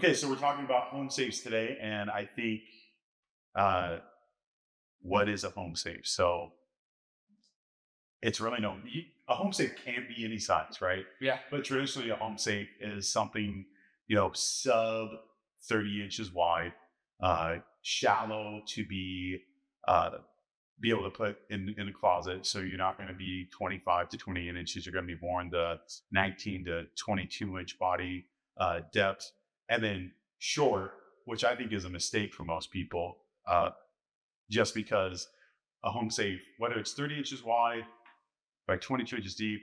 Okay, so we're talking about home safes today, and I think uh, what is a home safe? So it's really a home safe can't be any size, right? Yeah. But traditionally, a home safe is something sub 30 inches wide, shallow to uh, be able to put in a closet. So you're not going to be 25 to 28 inches. You're going to be more in the 19 to 22-inch body depth, and then short, which I think is a mistake for most people, just because a home safe, whether it's 30 inches wide by 22 inches deep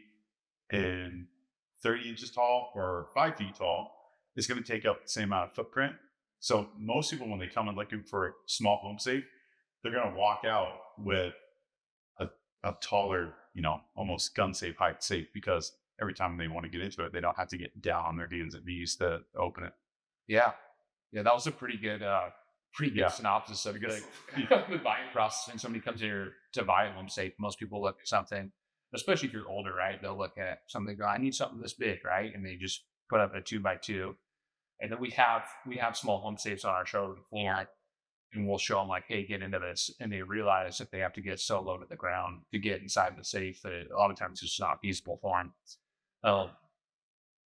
and 30 inches tall or 5 feet tall, is going to take up the same amount of footprint. So most people, when they come in looking for a small home safe, they're going to walk out with a, a taller, almost gun safe height safe, because every time they want to get into it, they don't have to get down on their hands and knees to open it. Yeah. Yeah. That was a pretty good Yeah. synopsis of Because the buying process. When somebody comes here to buy a home safe, most people look at something, especially if you're older, right? They'll look at something, go, I need something this big, right? And they just put up a 2x2. And then we have small home safes on our showroom floor, and we'll show them like, hey, get into this. And they realize that they have to get so low to the ground to get inside the safe that a lot of times it's just not feasible for them. Um,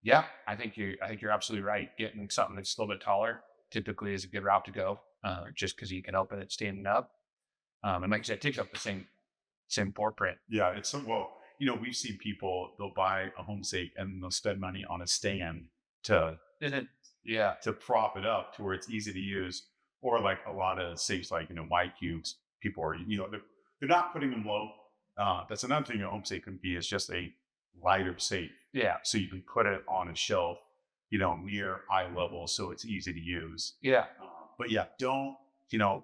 Yeah, I think you're absolutely right. Getting something that's a little bit taller typically is a good route to go, just because you can open it standing up. And like I said, it takes up the same footprint. yeah, it's so well, we've seen people, they'll buy a home safe and they'll spend money on a stand to Yeah, to prop it up to where it's easy to use. Or like a lot of safes, like Y cubes, people are they're not putting them low. That's another thing a home safe can be, is just a lighter safe, yeah, so you can put it on a shelf, near eye level, so it's easy to use. yeah, But yeah, don't,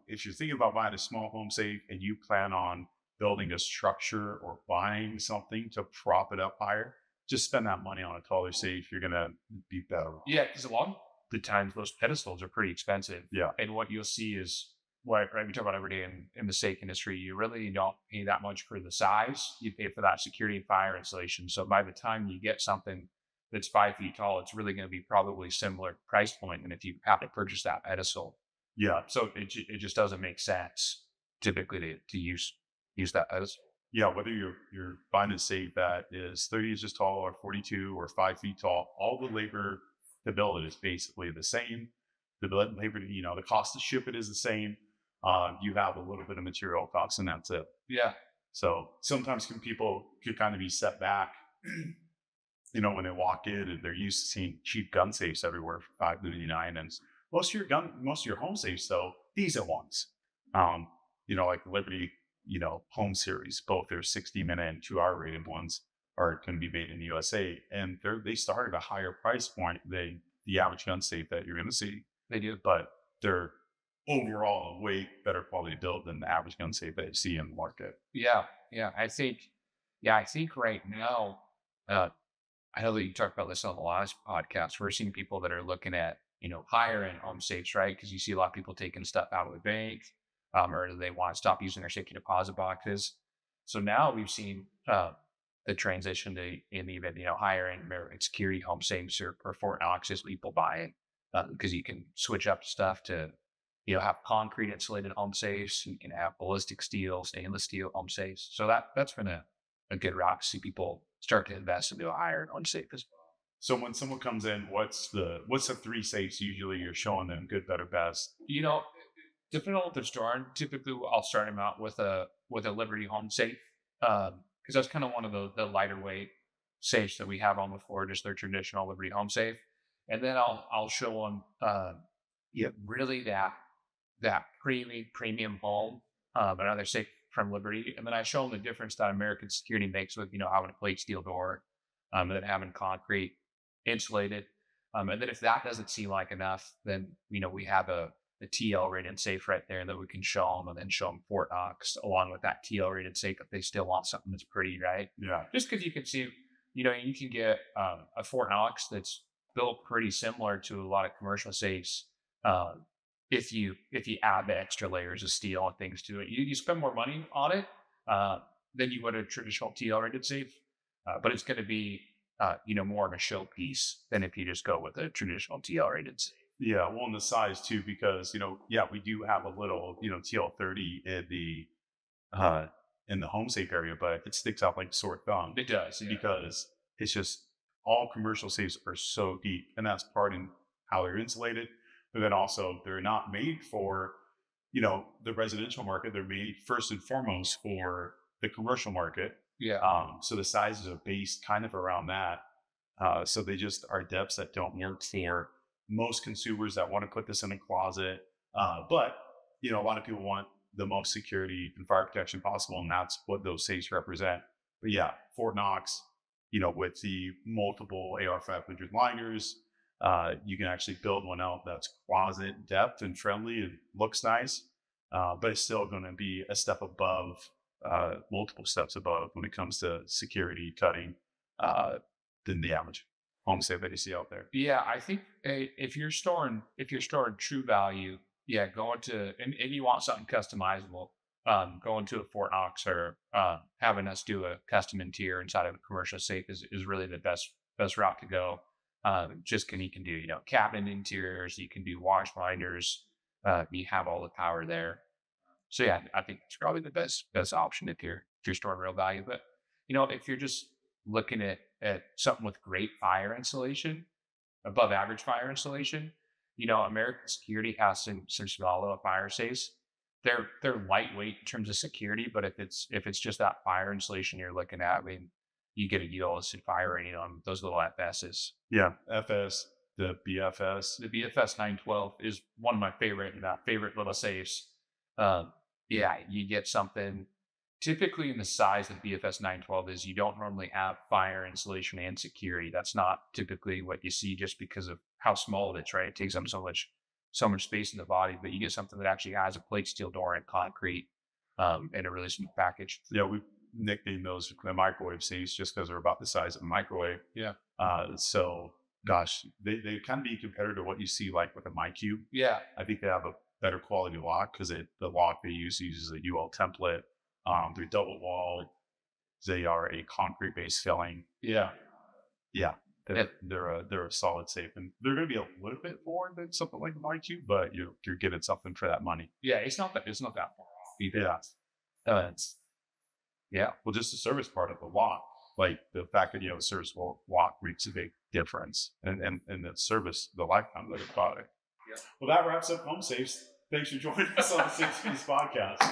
if you're thinking about buying a small home safe and you plan on building a structure or buying something to prop it up higher, just spend that money on a taller safe. You're going to be better off. yeah. Because a lot of the times those pedestals are pretty expensive, Yeah. and what you'll see is what right we talk about every day in the safe industry. You really don't pay that much for the size. You pay for that security and fire insulation. So by the time you get something that's 5 feet tall, it's really going to be probably similar price point than if you have to purchase that pedestal. Yeah. So it just doesn't make sense typically to use that pedestal. Yeah. Whether you're buying a safe that is 30 inches tall or 42 or 5 feet tall, all the labor to build it is basically the same. The labor, the cost to ship it is the same. You have a little bit of material costs, and that's it. Yeah, So sometimes people could kind of be set back, when they walk in and they're used to seeing cheap gun safes everywhere for $5.99, and most of your home safes, though, decent ones. Um, like the Liberty, home series, both their 60-minute and 2-hour rated ones are going to be made in the USA, and they start at a higher price point than the average gun safe that you're going to see, they do. but they're overall a way better quality build than the average gun safe that you see in the market. Yeah, yeah. I think right now, uh, I know that you talked about this on the last podcast. We're seeing people that are looking at, higher end home safes, right? Because you see a lot of people taking stuff out of the bank, or they want to stop using their safety deposit boxes. So now we've seen the transition to in even, higher end security home safes or Fort Knox's people buying, because you can switch up stuff to, have concrete insulated home safes. You can have ballistic steel, stainless steel home safes. So that's been a good route to see people start to invest into a higher end home safe as well. So when someone comes in, what's the three safes usually you're showing them, good, better, best? Depending on what they're storing, typically I'll start them out with a Liberty home safe, because that's kind of one of the lighter weight safes that we have on the floor, just their traditional Liberty home safe, and then I'll show them, really that premium home, another safe from Liberty, and then I show them the difference that American Security makes with having a plate steel door, and then having concrete insulated, and then if that doesn't seem like enough, then we have a TL rated safe right there that we can show them, and then show them Fort Knox along with that TL rated safe if they still want something that's pretty, right? Yeah. Just because you can see, you can get a Fort Knox that's built pretty similar to a lot of commercial safes. If you add the extra layers of steel and things to it, you spend more money on it than you would a traditional TL rated safe, but it's going to be more of a showpiece than if you just go with a traditional TL rated safe. Yeah, well, and the size too, because we do have a little TL30 in the home safe area, but it sticks out like a sore thumb. It does, yeah. Because it's just all commercial safes are so deep, and that's part in how they're insulated. But then also they're not made for the residential market. They're made first and foremost for the commercial market. Yeah. So the sizes are based kind of around that. So they just are depths that don't work for most consumers that want to put this in a closet. But a lot of people want the most security and fire protection possible, and that's what those safes represent. But yeah, Fort Knox, with the multiple AR-500 liners, you can actually build one out that's closet depth and friendly and looks nice, but it's still going to be a step above, multiple steps above when it comes to security cutting than the average home safe that you see out there. Yeah, I think if you're storing true value, yeah, going to and you want something customizable, going to a Fort Knox or having us do a custom interior inside of a commercial safe is really the best route to go. You can do cabinet interiors, you can do wash binders, you have all the power there. So yeah, I think it's probably the best option if you're storing real value. But if you're just looking at something with great fire insulation, above average fire insulation, American Security has some small little fire safes. They're lightweight in terms of security, but if it's just that fire insulation you're looking at, I mean, you get a UL-listed fire rating on those little FSs. Yeah, FS, the BFS. The BFS 912 is one of my favorite little safes. Yeah, you get something typically in the size that BFS 912 is. You don't normally have fire insulation and security. That's not typically what you see just because of how small it is, right? It takes up so much space in the body, but you get something that actually has a plate steel door and concrete, and a really smooth package. Yeah, we nicknamed those the microwave safes just because they're about the size of a microwave. Yeah. So gosh, they kind of be compared to what you see like with a MyCube. Yeah. I think they have a better quality lock because the lock they uses a UL template. They're double walled. They are a concrete based filling. Yeah. Yeah. They're a solid safe, and they're going to be a little bit more than something like MyCube, but you're getting something for that money. Yeah, it's not that far off either. Yeah. Yeah. Well, just the service part of the lock, like the fact that you have a serviceable lock makes a big difference, and the service, the lifetime of the product. Yeah. Well, that wraps up home safes. Thanks for joining us on the Safe Space podcast.